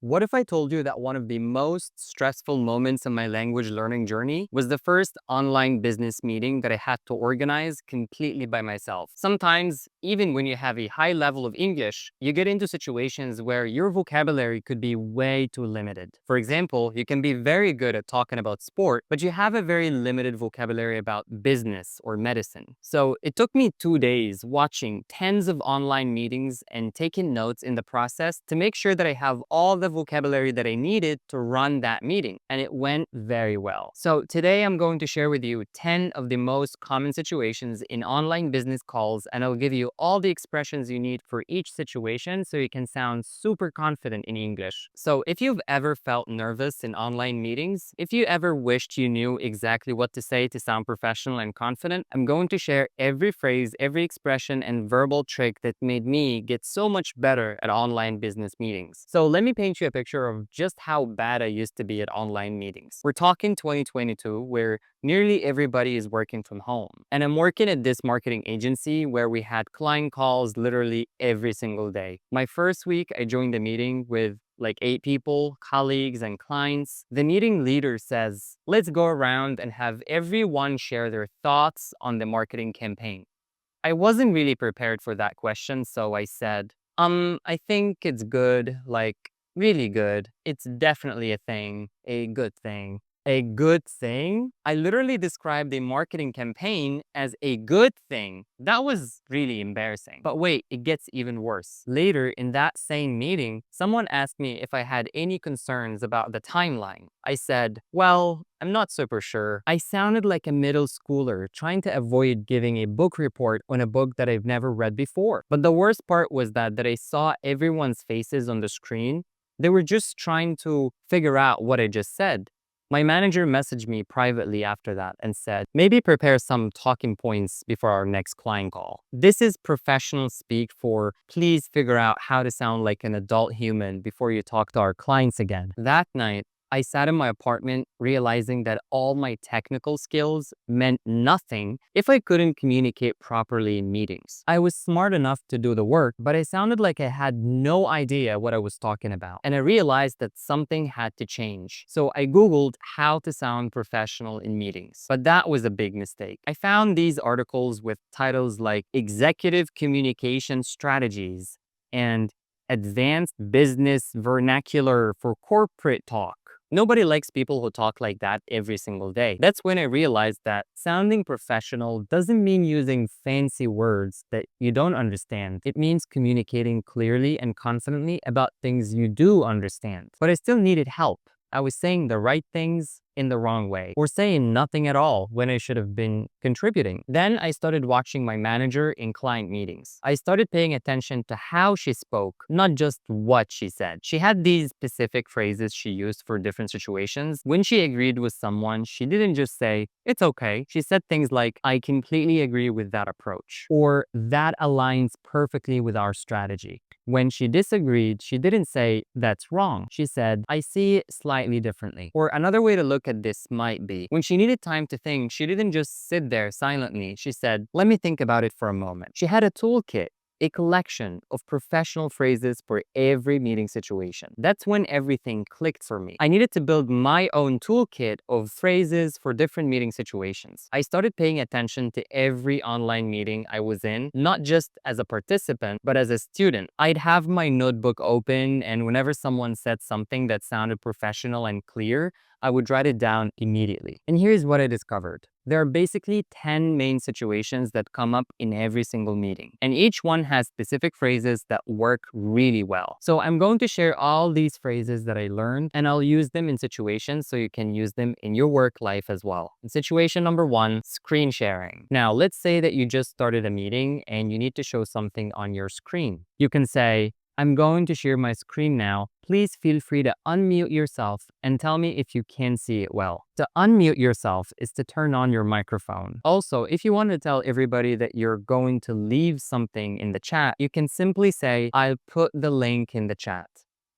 What if I told you that one of the most stressful moments in my language learning journey was the first online business meeting that I had to organize completely by myself? Sometimes, even when you have a high level of English, you get into situations where your vocabulary could be way too limited. For example, you can be very good at talking about sport, but you have a very limited vocabulary about business or medicine. So it took me 2 days watching tens of online meetings and taking notes in the process to make sure that I have all the vocabulary that I needed to run that meeting. And it went very well. So today I'm going to share with you 10 of the most common situations in online business calls, and I'll give you all the expressions you need for each situation so you can sound super confident in English. So if you've ever felt nervous in online meetings, if you ever wished you knew exactly what to say to sound professional and confident, I'm going to share every phrase, every expression, and verbal trick that made me get so much better at online business meetings. So let me paint you a picture of just how bad I used to be at online meetings. We're talking 2022, where nearly everybody is working from home. And I'm working at this marketing agency where we had client calls literally every single day. My first week, I joined the meeting with like 8 people, colleagues and clients. The meeting leader says, let's go around and have everyone share their thoughts on the marketing campaign. I wasn't really prepared for that question, so I said, I think it's good, like really good. It's definitely a thing, a good thing. A good thing? I literally described a marketing campaign as a good thing. That was really embarrassing. But wait, it gets even worse. Later in that same meeting, someone asked me if I had any concerns about the timeline. I said, well, I'm not super sure. I sounded like a middle schooler trying to avoid giving a book report on a book that I've never read before. But the worst part was that I saw everyone's faces on the screen. They were just trying to figure out what I just said. My manager messaged me privately after that and said, maybe prepare some talking points before our next client call. This is professional speak for please figure out how to sound like an adult human before you talk to our clients again. That night, I sat in my apartment realizing that all my technical skills meant nothing if I couldn't communicate properly in meetings. I was smart enough to do the work, but I sounded like I had no idea what I was talking about. And I realized that something had to change. So I Googled how to sound professional in meetings. But that was a big mistake. I found these articles with titles like Executive Communication Strategies and Advanced Business Vernacular for Corporate Talk. Nobody likes people who talk like that every single day. That's when I realized that sounding professional doesn't mean using fancy words that you don't understand. It means communicating clearly and confidently about things you do understand. But I still needed help. I was saying the right things in the wrong way, or saying nothing at all when I should have been contributing. Then I started watching my manager in client meetings. I started paying attention to how she spoke, not just what she said. She had these specific phrases she used for different situations. When she agreed with someone, she didn't just say, it's okay. She said things like, I completely agree with that approach, or that aligns perfectly with our strategy. When she disagreed, she didn't say, that's wrong. She said, I see it slightly differently. Or another way to look at this might be, when she needed time to think, she didn't just sit there silently. She said, let me think about it for a moment. She had a toolkit, a collection of professional phrases for every meeting situation. That's when everything clicked for me. I needed to build my own toolkit of phrases for different meeting situations. I started paying attention to every online meeting I was in, not just as a participant, but as a student. I'd have my notebook open, and whenever someone said something that sounded professional and clear, I would write it down immediately. And here's what I discovered. There are basically 10 main situations that come up in every single meeting, and each one has specific phrases that work really well. So I'm going to share all these phrases that I learned, and I'll use them in situations so you can use them in your work life as well. In situation number 1, screen sharing. Now, let's say that you just started a meeting and you need to show something on your screen. You can say, I'm going to share my screen now. Please feel free to unmute yourself and tell me if you can see it well. To unmute yourself is to turn on your microphone. Also, if you want to tell everybody that you're going to leave something in the chat, you can simply say, I'll put the link in the chat.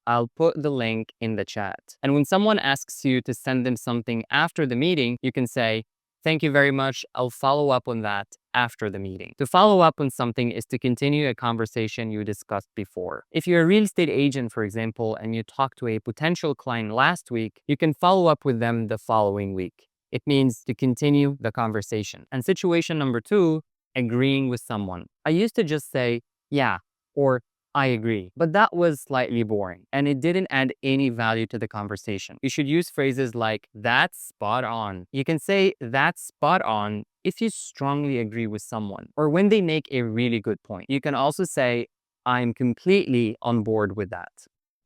I'll put the link in the chat. And when someone asks you to send them something after the meeting, you can say, Thank you very much. I'll follow up on that after the meeting. To follow up on something is to continue a conversation you discussed before. If you're a real estate agent, for example, and you talked to a potential client last week, you can follow up with them the following week. It means to continue the conversation. And situation number two, agreeing with someone. I used to just say, yeah, or I agree, but that was slightly boring and it didn't add any value to the conversation. You should use phrases like, that's spot on. You can say that's spot on if you strongly agree with someone or when they make a really good point. You can also say, I'm completely on board with that.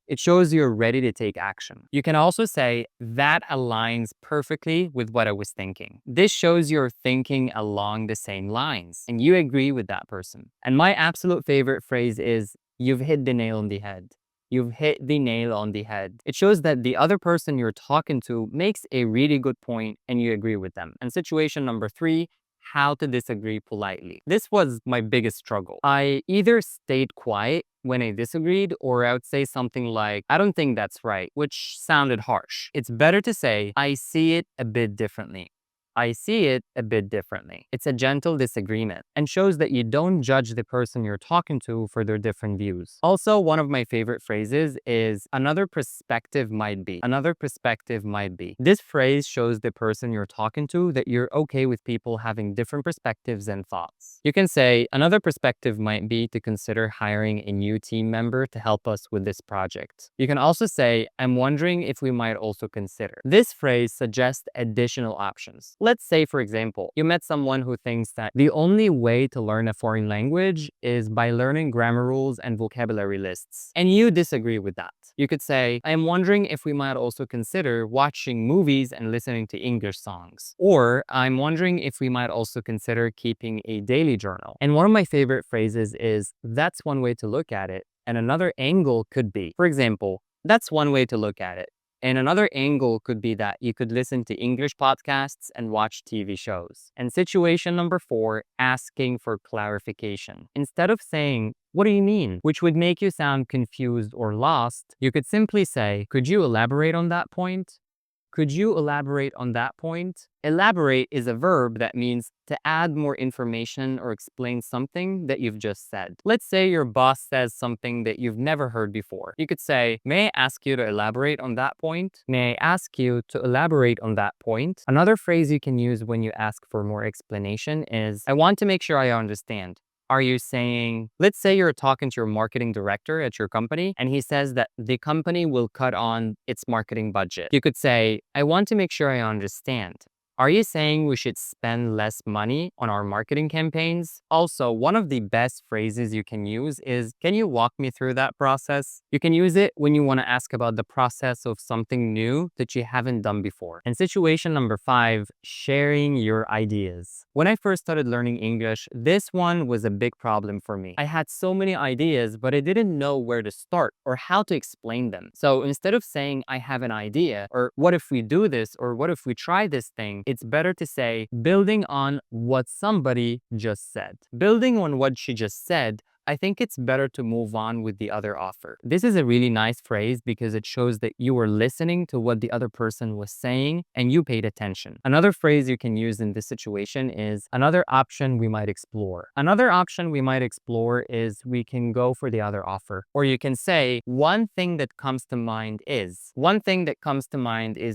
It shows you're ready to take action. You can also say, that aligns perfectly with what I was thinking. This shows you're thinking along the same lines and you agree with that person. And my absolute favorite phrase is, you've hit the nail on the head. You've hit the nail on the head. It shows that the other person you're talking to makes a really good point and you agree with them. And situation number three, how to disagree politely. This was my biggest struggle. I either stayed quiet when I disagreed, or I would say something like, I don't think that's right, which sounded harsh. It's better to say, I see it a bit differently. I see it a bit differently. It's a gentle disagreement and shows that you don't judge the person you're talking to for their different views. Also, one of my favorite phrases is another perspective might be. Another perspective might be. This phrase shows the person you're talking to that you're okay with people having different perspectives and thoughts. You can say another perspective might be to consider hiring a new team member to help us with this project. You can also say, I'm wondering if we might also consider. This phrase suggests additional options. Let's say, for example, you met someone who thinks that the only way to learn a foreign language is by learning grammar rules and vocabulary lists, and you disagree with that. You could say, I am wondering if we might also consider watching movies and listening to English songs. Or, I'm wondering if we might also consider keeping a daily journal. And one of my favorite phrases is, that's one way to look at it. And another angle could be, for example, that's one way to look at it. And another angle could be that you could listen to English podcasts and watch TV shows. And situation number four, asking for clarification. Instead of saying, what do you mean? Which would make you sound confused or lost, you could simply say, could you elaborate on that point? Could you elaborate on that point? Elaborate is a verb that means to add more information or explain something that you've just said. Let's say your boss says something that you've never heard before. You could say, may I ask you to elaborate on that point? May I ask you to elaborate on that point? Another phrase you can use when you ask for more explanation is, I want to make sure I understand. Are you saying, let's say you're talking to your marketing director at your company and he says that the company will cut on its marketing budget. You could say, I want to make sure I understand. Are you saying we should spend less money on our marketing campaigns? Also, one of the best phrases you can use is, can you walk me through that process? You can use it when you want to ask about the process of something new that you haven't done before. And situation number five, sharing your ideas. When I first started learning English, this one was a big problem for me. I had so many ideas, but I didn't know where to start or how to explain them. So instead of saying, I have an idea, or what if we do this, or what if we try this thing, it's better to say, building on what somebody just said. Building on what she just said, I think it's better to move on with the other offer. This is a really nice phrase because it shows that you were listening to what the other person was saying and you paid attention. Another phrase you can use in this situation is another option we might explore. Another option we might explore is we can go for the other offer. Or you can say, one thing that comes to mind is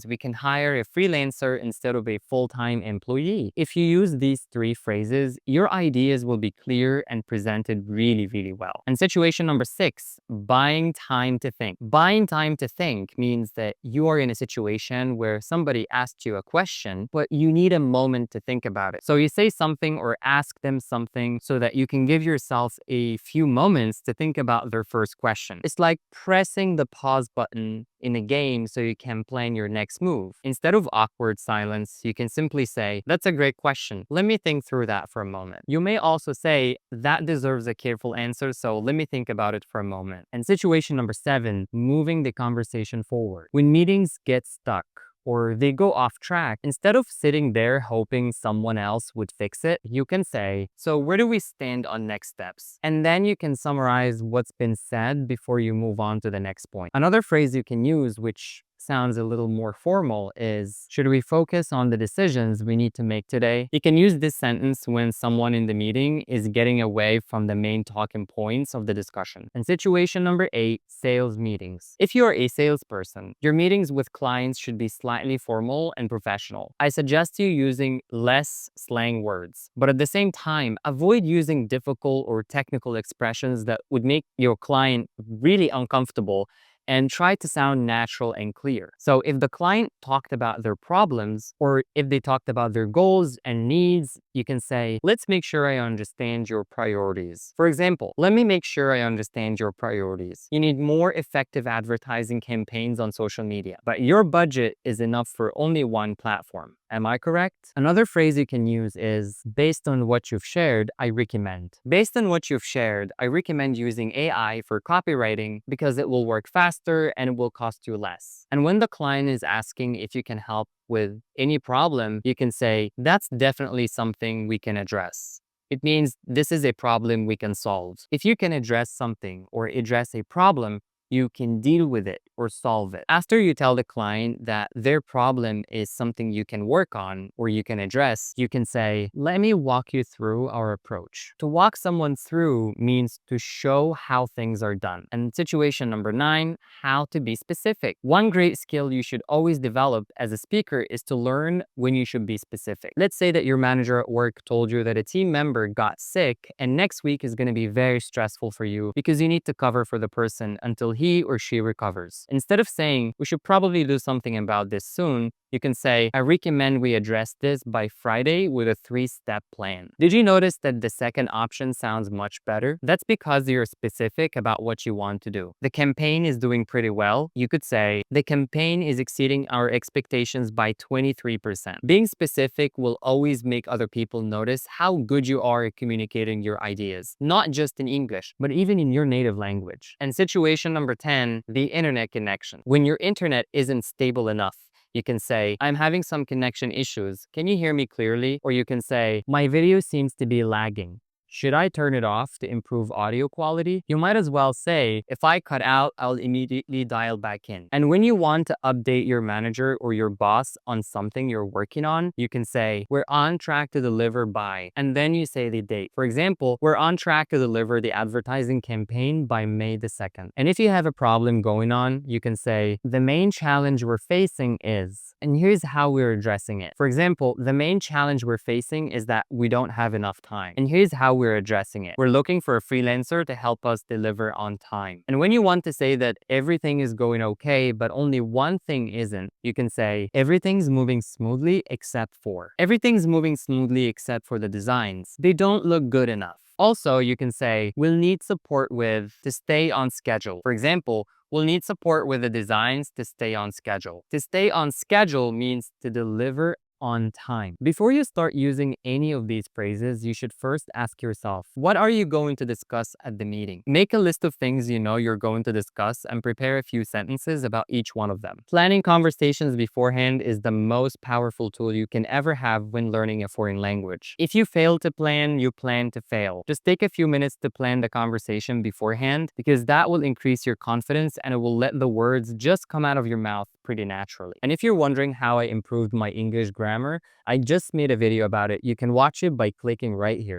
we can hire a freelancer instead of a full-time employee. If you use these three phrases, your ideas will be clear and presented really well. And situation number six, buying time to think. Buying time to think means that you are in a situation where somebody asked you a question, but you need a moment to think about it. So you say something or ask them something so that you can give yourself a few moments to think about their first question. It's like pressing the pause button in a game so you can plan your next move. Instead of awkward silence, you can simply say, that's a great question. Let me think through that for a moment. You may also say, that deserves a careful answer, so let me think about it for a moment. And situation number seven, moving the conversation forward. When meetings get stuck, or they go off track, instead of sitting there hoping someone else would fix it, you can say, so where do we stand on next steps? And then you can summarize what's been said before you move on to the next point. Another phrase you can use, which sounds a little more formal is, should we focus on the decisions we need to make today? You can use this sentence when someone in the meeting is getting away from the main talking points of the discussion. And situation number 8, sales meetings. If you're a salesperson, your meetings with clients should be slightly formal and professional. I suggest you using less slang words, but at the same time, avoid using difficult or technical expressions that would make your client really uncomfortable, and try to sound natural and clear. So if the client talked about their problems, or if they talked about their goals and needs, you can say, let's make sure I understand your priorities. For example, let me make sure I understand your priorities. You need more effective advertising campaigns on social media, but your budget is enough for only one platform. Am I correct? Another phrase you can use is, based on what you've shared, I recommend. Based on what you've shared, I recommend using AI for copywriting because it will work faster and it will cost you less. And when the client is asking if you can help with any problem, you can say, that's definitely something we can address. It means this is a problem we can solve. If you can address something or address a problem, you can deal with it or solve it. After you tell the client that their problem is something you can work on or you can address, you can say, let me walk you through our approach. To walk someone through means to show how things are done. And situation number 9, how to be specific. One great skill you should always develop as a speaker is to learn when you should be specific. Let's say that your manager at work told you that a team member got sick and next week is going to be very stressful for you because you need to cover for the person until he or she recovers. Instead of saying, we should probably do something about this soon, you can say, I recommend we address this by Friday with a 3-step plan. Did you notice that the second option sounds much better? That's because you're specific about what you want to do. The campaign is doing pretty well. You could say, the campaign is exceeding our expectations by 23%. Being specific will always make other people notice how good you are at communicating your ideas, not just in English, but even in your native language. And situation number 10, the internet connection. When your internet isn't stable enough, you can say, I'm having some connection issues. Can you hear me clearly? Or you can say, my video seems to be lagging. Should I turn it off to improve audio quality? You might as well say, if I cut out, I'll immediately dial back in. And when you want to update your manager or your boss on something you're working on, you can say, we're on track to deliver by, and then you say the date. For example, we're on track to deliver the advertising campaign by May the 2nd. And if you have a problem going on, you can say, the main challenge we're facing is, and here's how we're addressing it. For example, the main challenge we're facing is that we don't have enough time. And here's how we're addressing it. We're looking for a freelancer to help us deliver on time. And when you want to say that everything is going okay, but only one thing isn't, you can say, everything's moving smoothly except for. Everything's moving smoothly except for the designs. They don't look good enough. Also, you can say, we'll need support with to stay on schedule. For example, we'll need support with the designs to stay on schedule. To stay on schedule means to deliver on time. Before you start using any of these phrases, you should first ask yourself, what are you going to discuss at the meeting? Make a list of things you know you're going to discuss and prepare a few sentences about each one of them. Planning conversations beforehand is the most powerful tool you can ever have when learning a foreign language. If you fail to plan, you plan to fail. Just take a few minutes to plan the conversation beforehand because that will increase your confidence and it will let the words just come out of your mouth pretty naturally. And if you're wondering how I improved my English grammar, I just made a video about it. You can watch it by clicking right here.